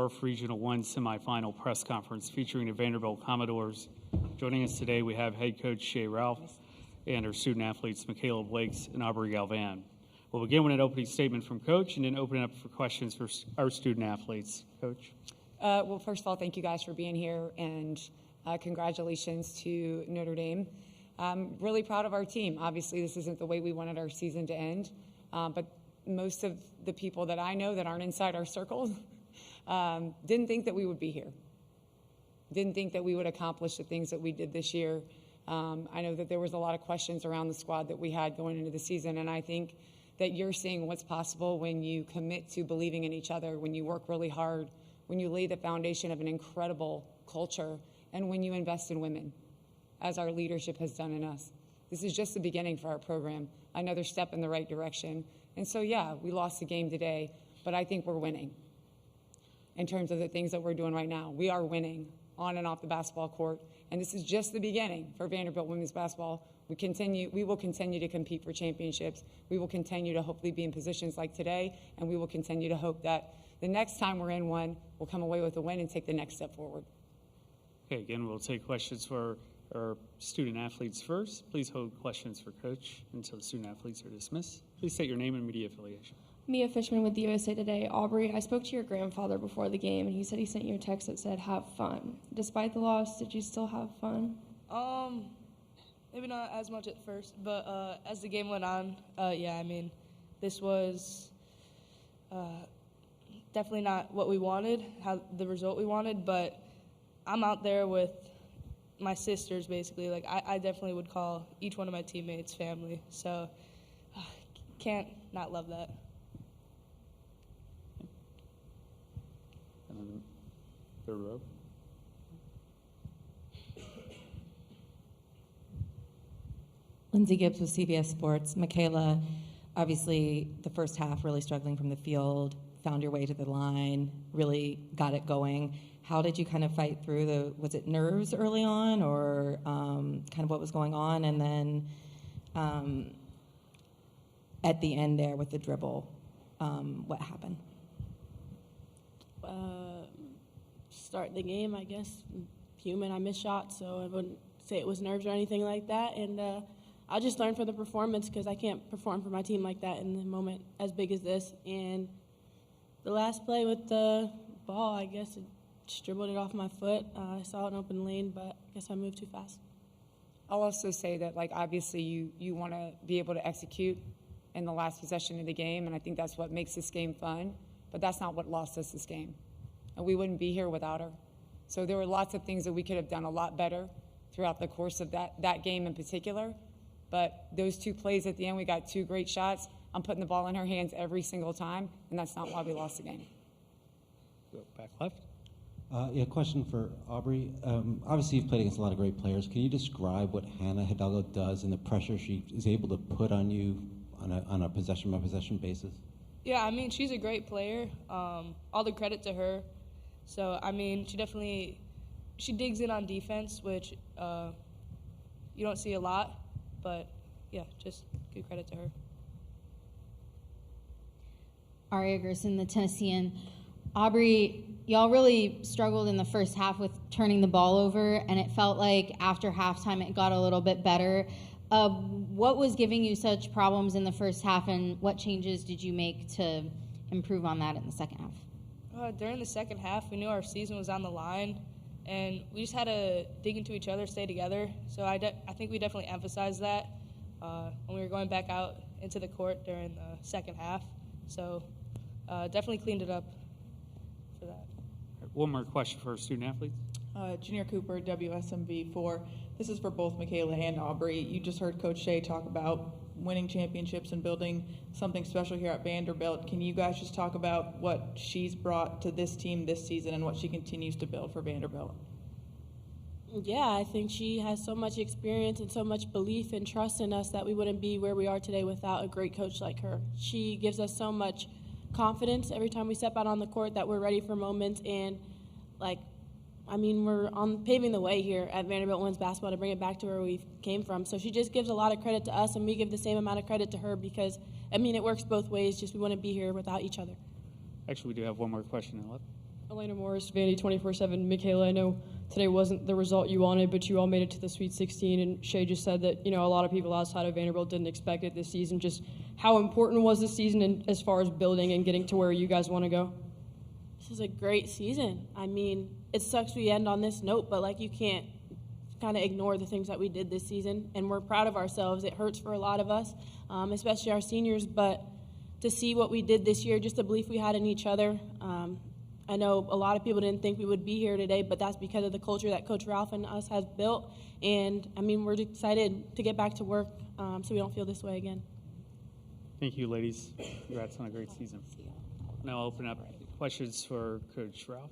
4th Regional 1 semifinal press conference featuring the Vanderbilt Commodores. Joining us today, we have head coach Shea Ralph and our student athletes, Michaela Blakes and Aubrey Galvan. We'll begin with an opening statement from Coach and then open it up for questions for our student athletes. Coach? Well, first of all, thank you guys for being here, and congratulations to Notre Dame. I'm really proud of our team. Obviously, this isn't the way we wanted our season to end, but most of the people that I know that aren't inside our circles didn't think that we would be here. Didn't think that we would accomplish the things that we did this year. I know that there was a lot of questions around the squad that we had going into the season, and I think that you're seeing what's possible when you commit to believing in each other, when you work really hard, when you lay the foundation of an incredible culture, and when you invest in women, as our leadership has done in us. This is just the beginning for our program, another step in the right direction. And so, yeah, we lost the game today, but I think we're winning in terms of the things that we're doing right now. We are winning on and off the basketball court, and this is just the beginning for Vanderbilt women's basketball. We will continue to compete for championships. We will continue to hopefully be in positions like today, and we will continue to hope that the next time we're in one, we'll come away with a win and take the next step forward. Okay, again, we'll take questions for our student athletes first. Please hold questions for Coach until the student athletes are dismissed. Please state your name and media affiliation. Mia Fishman with the USA Today. Aubrey, I spoke to your grandfather before the game, and he said he sent you a text that said, "Have fun." Despite the loss, did you still have fun? Maybe not as much at first, but as the game went on, yeah, I mean, this was definitely not what we wanted, the result we wanted, but I'm out there with my sisters, basically. Like, I definitely would call each one of my teammates family, so can't not love that. And then third row. Lindsay Gibbs with CBS Sports. Michaela, obviously the first half really struggling from the field, found your way to the line, really got it going. How did you kind of fight through was it nerves early on, or kind of what was going on? And then at the end there with the dribble, what happened? Start the game, I guess. Human, I missed shots, so I wouldn't say it was nerves or anything like that. And I just learned for the performance, because I can't perform for my team like that in a moment as big as this. And the last play with the ball, I guess it just dribbled it off my foot. I saw an open lane, but I guess I moved too fast. I'll also say that, like, obviously you want to be able to execute in the last possession of the game, and I think that's what makes this game fun, but that's not what lost us this game. And we wouldn't be here without her. So there were lots of things that we could have done a lot better throughout the course of that game in particular. But those two plays at the end, we got two great shots. I'm putting the ball in her hands every single time, and that's not why we lost the game. Go back left. Yeah, question for Aubrey. Obviously, you've played against a lot of great players. Can you describe what Hannah Hidalgo does and the pressure she is able to put on you on a possession-by-possession basis? Yeah, I mean, she's a great player. All the credit to her. So, I mean, she digs in on defense, which you don't see a lot. But, yeah, just good credit to her. Aria Gerson, the Tennessean. Aubrey, y'all really struggled in the first half with turning the ball over, and it felt like after halftime it got a little bit better. What was giving you such problems in the first half, and what changes did you make to improve on that in the second half? During the second half, we knew our season was on the line, and we just had to dig into each other, stay together. So I think we definitely emphasized that when we were going back out into the court during the second half. So definitely cleaned it up for that. One more question for our student athletes. Junior Cooper, WSMV4. This is for both Michaela and Aubrey. You just heard Coach Shea talk about winning championships and building something special here at Vanderbilt. Can you guys just talk about what she's brought to this team this season and what she continues to build for Vanderbilt? Yeah, I think she has so much experience and so much belief and trust in us that we wouldn't be where we are today without a great coach like her. She gives us so much confidence every time we step out on the court that we're ready for moments, and we're paving the way here at Vanderbilt women's basketball to bring it back to where we came from. So she just gives a lot of credit to us, and we give the same amount of credit to her because, it works both ways. Just we wouldn't be here without each other. Actually, we do have one more question in left. Elena Morris, Vandy 24/7. Michaela, I know today wasn't the result you wanted, but you all made it to the Sweet 16, and Shea just said that, a lot of people outside of Vanderbilt didn't expect it this season. Just how important was this season and as far as building and getting to where you guys want to go? This is a great season. I mean, it sucks we end on this note, but, you can't kind of ignore the things that we did this season, and we're proud of ourselves. It hurts for a lot of us, especially our seniors, but to see what we did this year, just the belief we had in each other. I know a lot of people didn't think we would be here today, but that's because of the culture that Coach Ralph and us has built. And, we're excited to get back to work so we don't feel this way again. Thank you, ladies. Congrats on a great season. Now I'll open up questions for Coach Ralph.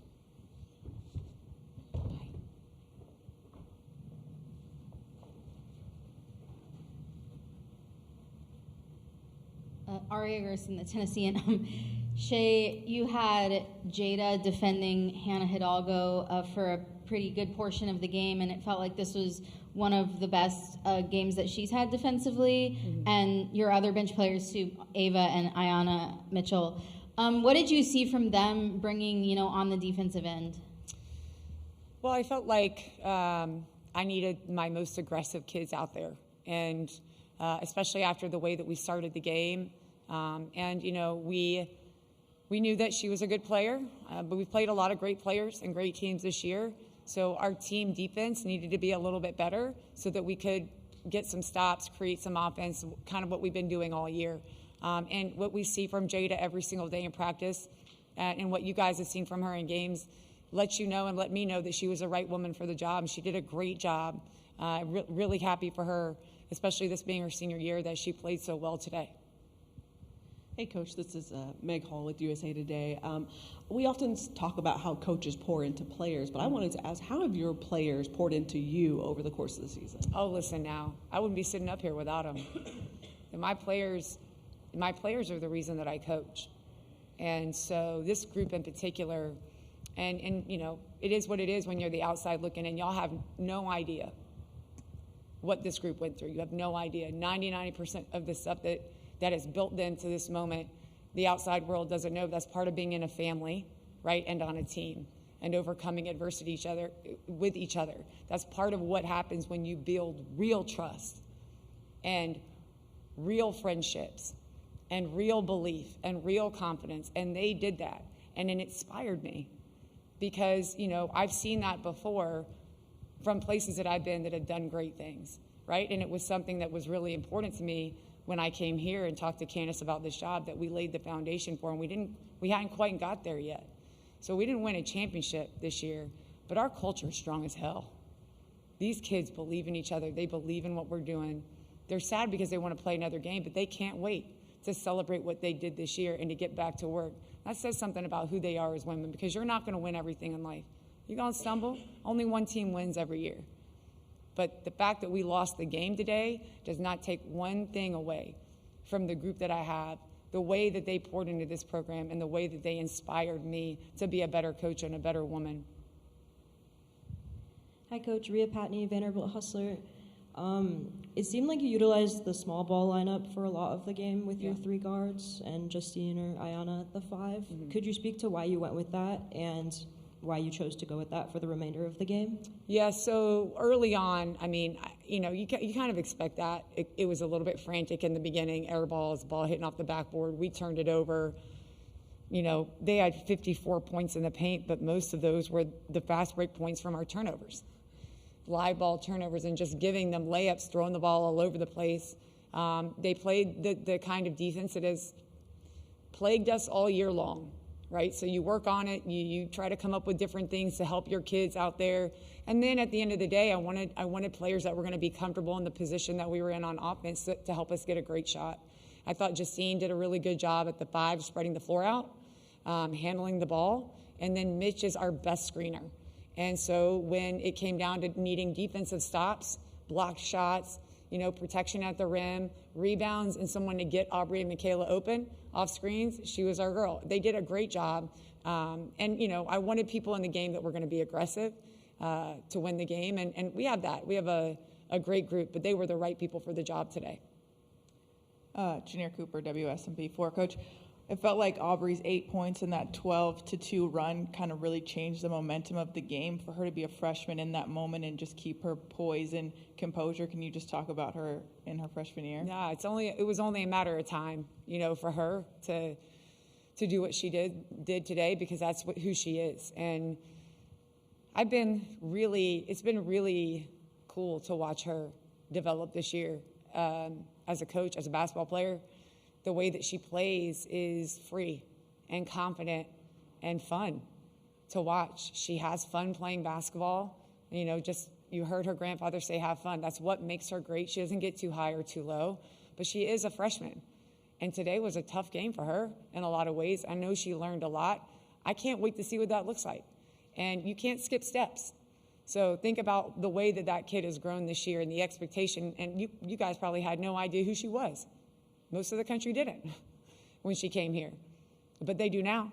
Aria Gerson, the Tennessean. Shea, you had Jada defending Hannah Hidalgo for a pretty good portion of the game, and it felt like this was one of the best games that she's had defensively. Mm-hmm. And your other bench players too, Ava and Ayanna Mitchell. What did you see from them bringing, on the defensive end? Well, I felt like I needed my most aggressive kids out there, and especially after the way that we started the game. We knew that she was a good player, but we played a lot of great players and great teams this year. So our team defense needed to be a little bit better so that we could get some stops, create some offense, kind of what we've been doing all year. And what we see from Jada every single day in practice and what you guys have seen from her in games lets you know and let me know that she was the right woman for the job. And she did a great job. Really happy for her, especially this being her senior year, that she played so well today. Hey, Coach, this is Meg Hall with USA Today. We often talk about how coaches pour into players, but I wanted to ask, how have your players poured into you over the course of the season? Oh, listen now. I wouldn't be sitting up here without them. And my players are the reason that I coach. And so this group in particular, and it is what it is when you're the outside looking in. Y'all have no idea what this group went through. You have no idea. 99% of the stuff that is built into this moment, the outside world doesn't know. That's part of being in a family, right, and on a team, and overcoming adversity with each other. That's part of what happens when you build real trust and real friendships and real belief and real confidence, and they did that, and it inspired me because, I've seen that before from places that I've been that have done great things, right, and it was something that was really important to me when I came here and talked to Candace about this job that we laid the foundation for, and we hadn't quite got there yet. So we didn't win a championship this year, but our culture is strong as hell. These kids believe in each other. They believe in what we're doing. They're sad because they want to play another game, but they can't wait to celebrate what they did this year and to get back to work. That says something about who they are as women, because you're not going to win everything in life. You're going to stumble. Only one team wins every year. But the fact that we lost the game today does not take one thing away from the group that I have, the way that they poured into this program and the way that they inspired me to be a better coach and a better woman. Hi, Coach. Rhea Patney, Vanderbilt Hustler. It seemed like you utilized the small ball lineup for a lot of the game with your three guards and Justine or Ayanna at the 5. Mm-hmm. Could you speak to why you went with that and why you chose to go with that for the remainder of the game? Yeah, so early on, you kind of expect that. It was a little bit frantic in the beginning, air balls, ball hitting off the backboard. We turned it over. They had 54 points in the paint, but most of those were the fast break points from our turnovers. Live ball turnovers and just giving them layups, throwing the ball all over the place. They played the kind of defense that has plagued us all year long. Right, so you work on it. You try to come up with different things to help your kids out there, and then at the end of the day, I wanted players that were going to be comfortable in the position that we were in on offense to help us get a great shot. I thought Justine did a really good job at the 5, spreading the floor out, handling the ball, and then Mitch is our best screener. And so when it came down to needing defensive stops, blocked shots, protection at the rim, rebounds, and someone to get Aubrey and Michaela open off screens, she was our girl. They did a great job. I wanted people in the game that were going to be aggressive to win the game, and we have that. We have a great group, but they were the right people for the job today. Junior Cooper, WSMB4. Coach, It felt like Aubrey's 8 points in that 12-2 run kind of really changed the momentum of the game. For her to be a freshman in that moment and just keep her poise and composure, can you just talk about her in her freshman year? Yeah, it was only a matter of time, for her to do what she did today, because that's who she is. And it's been really cool to watch her develop this year as a coach, as a basketball player. The way that she plays is free and confident and fun to watch. She has fun playing basketball. You heard her grandfather say have fun. That's what makes her great. She doesn't get too high or too low, but she is a freshman. And today was a tough game for her in a lot of ways. I know she learned a lot. I can't wait to see what that looks like. And you can't skip steps. So think about the way that kid has grown this year and the expectation. And you guys probably had no idea who she was. Most of the country didn't when she came here. But they do now.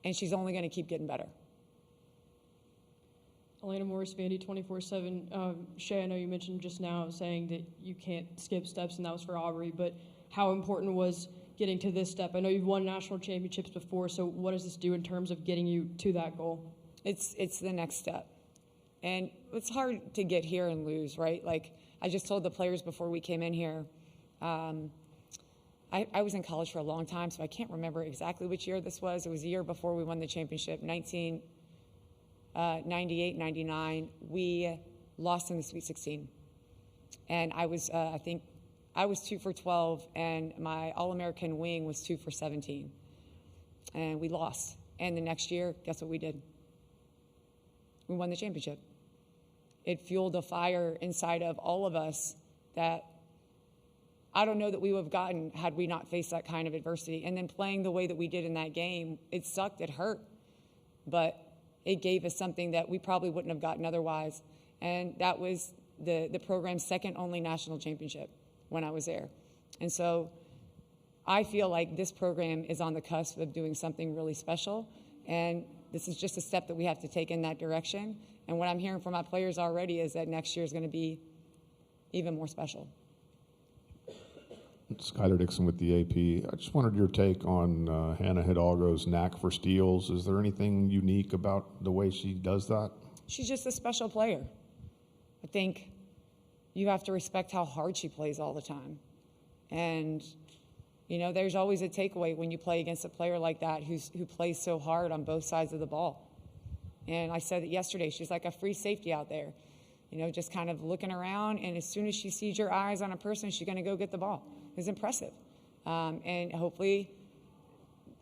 And she's only going to keep getting better. Elena Morris, Vandy 24/7. Shay, I know you mentioned just now saying that you can't skip steps, and that was for Aubrey, but how important was getting to this step? I know you've won national championships before, so what does this do in terms of getting you to that goal? It's the next step. And it's hard to get here and lose, right? Like I just told the players before we came in here, I was in college for a long time, so I can't remember exactly which year this was. It was a year before we won the championship, 1998, 99. We lost in the Sweet 16. And I was, I think, I was 2 for 12, and my All-American wing was 2 for 17. And we lost. And the next year, guess what we did? We won the championship. It fueled a fire inside of all of us that I don't know that we would have gotten had we not faced that kind of adversity. And then playing the way that we did in that game, it sucked, it hurt. But it gave us something that we probably wouldn't have gotten otherwise. And that was the program's second only national championship when I was there. And so I feel like this program is on the cusp of doing something really special. And this is just a step that we have to take in that direction. And what I'm hearing from my players already is that next year is going to be even more special. Skyler Dixon with the AP. I just wanted your take on Hannah Hidalgo's knack for steals. Is there anything unique about the way she does that? She's just a special player. I think you have to respect how hard she plays all the time. And, there's always a takeaway when you play against a player like that who plays so hard on both sides of the ball. And I said it yesterday, she's like a free safety out there, just kind of looking around, and as soon as she sees your eyes on a person, she's going to go get the ball. It's impressive. And hopefully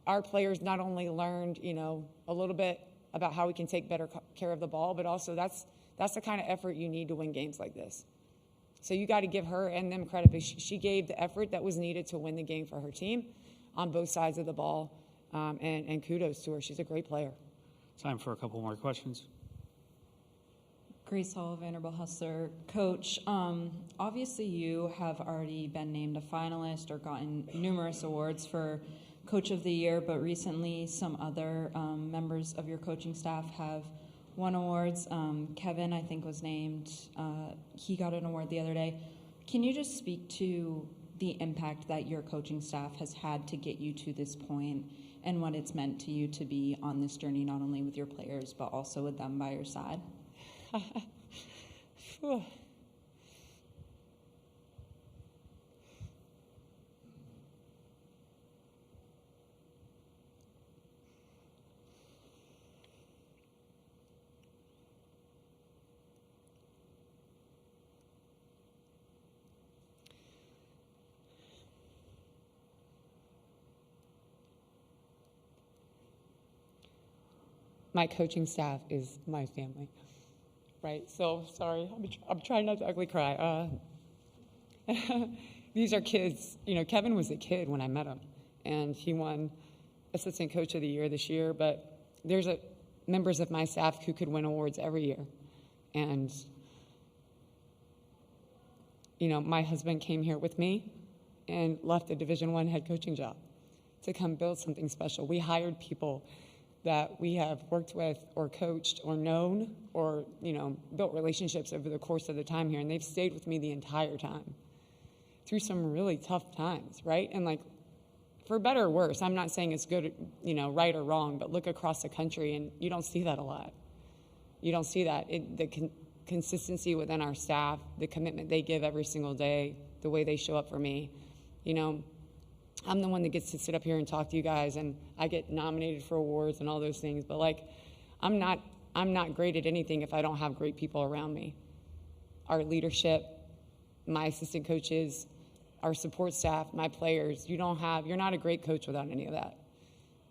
our players not only learned, a little bit about how we can take better care of the ball, but also that's the kind of effort you need to win games like this. So you got to give her and them credit. But she gave the effort that was needed to win the game for her team on both sides of the ball, and kudos to her. She's a great player. Time for a couple more questions. Grace Hall, Vanderbilt Hustler. Coach, obviously you have already been named a finalist or gotten numerous awards for Coach of the Year, but recently some other members of your coaching staff have won awards. Kevin, I think, was named. He got an award the other day. Can you just speak to the impact that your coaching staff has had to get you to this point and what it's meant to you to be on this journey, not only with your players, but also with them by your side? My coaching staff is my family. Right, so sorry, I'm trying not to ugly cry. These are kids. Kevin was a kid when I met him, and he won Assistant Coach of the Year this year, but there's members of my staff who could win awards every year. And, my husband came here with me and left a Division I head coaching job to come build something special. We hired people that we have worked with or coached or known or, built relationships over the course of the time here. And they've stayed with me the entire time through some really tough times, right? And for better or worse, I'm not saying it's good, right or wrong, but look across the country and you don't see that a lot. You don't see that. Consistency within our staff, the commitment they give every single day, the way they show up for me. I'm the one that gets to sit up here and talk to you guys, and I get nominated for awards and all those things, but I'm not great at anything if I don't have great people around me. Our leadership, my assistant coaches, our support staff, my players. You're not a great coach without any of that.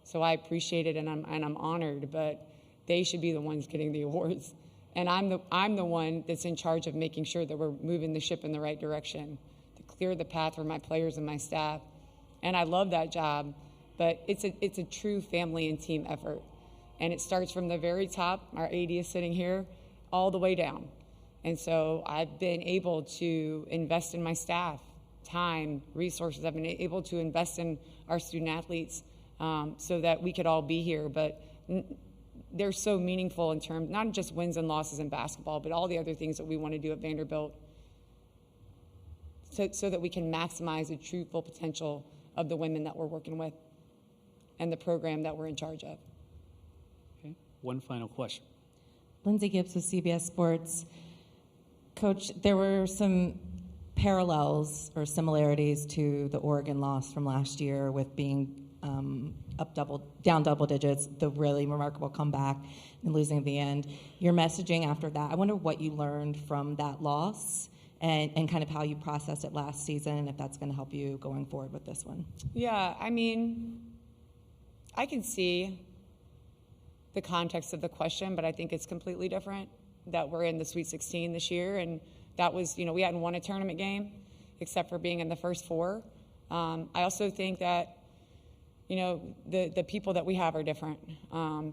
So I appreciate it, and I'm honored, but they should be the ones getting the awards. And I'm the one that's in charge of making sure that we're moving the ship in the right direction, to clear the path for my players and my staff. And I love that job, but it's a true family and team effort. And it starts from the very top, our AD is sitting here, all the way down. And so I've been able to invest in my staff, time, resources. I've been able to invest in our student athletes so that we could all be here. But they're so meaningful in terms, not just wins and losses in basketball, but all the other things that we want to do at Vanderbilt so that we can maximize the true full potential of the women that we're working with and the program that we're in charge of. Okay, one final question. Lindsay Gibbs with CBS Sports. Coach, there were some parallels or similarities to the Oregon loss from last year with being down double digits, the really remarkable comeback and losing at the end. Your messaging after that, I wonder what you learned from that loss and kind of how you processed it last season and if that's going to help you going forward with this one. Yeah, I can see the context of the question, but I think it's completely different that we're in the Sweet 16 this year, and that was, we hadn't won a tournament game except for being in the first four. I also think that, the people that we have are different.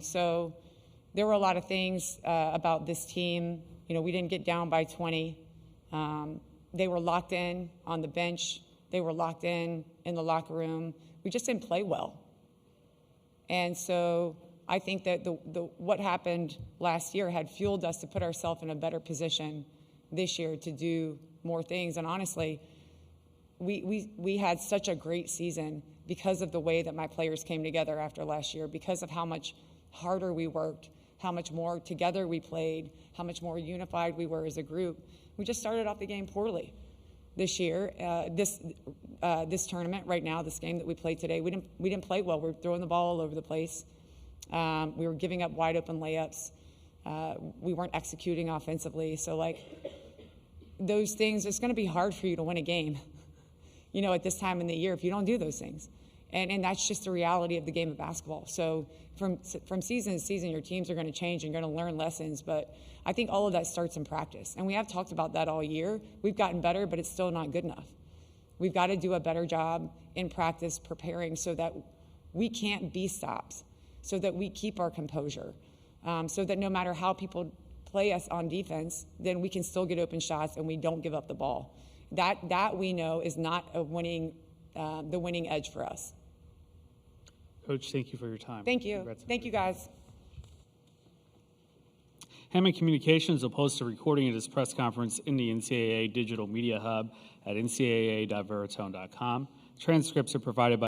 So there were a lot of things about this team. We didn't get down by 20. They were locked in on the bench. They were locked in the locker room. We just didn't play well. And so I think that what happened last year had fueled us to put ourselves in a better position this year to do more things. And honestly, we had such a great season because of the way that my players came together after last year, because of how much harder we worked, how much more together we played, how much more unified we were as a group. We just started off the game poorly this year. This tournament right now, this game that we played today, we didn't play well. We were throwing the ball all over the place. We were giving up wide open layups. We weren't executing offensively. So those things, it's going to be hard for you to win a game, at this time in the year if you don't do those things. And that's just the reality of the game of basketball. So from season to season, your teams are going to change and going to learn lessons. But I think all of that starts in practice. And we have talked about that all year. We've gotten better, but it's still not good enough. We've got to do a better job in practice preparing so that we can't be stops, so that we keep our composure, so that no matter how people play us on defense, then we can still get open shots and we don't give up the ball. That we know is not the winning edge for us. Coach, thank you for your time. Thank you. Thank you, guys. Hammond Communications will post a recording of this press conference in the NCAA Digital Media Hub at ncaa.veritone.com. Transcripts are provided by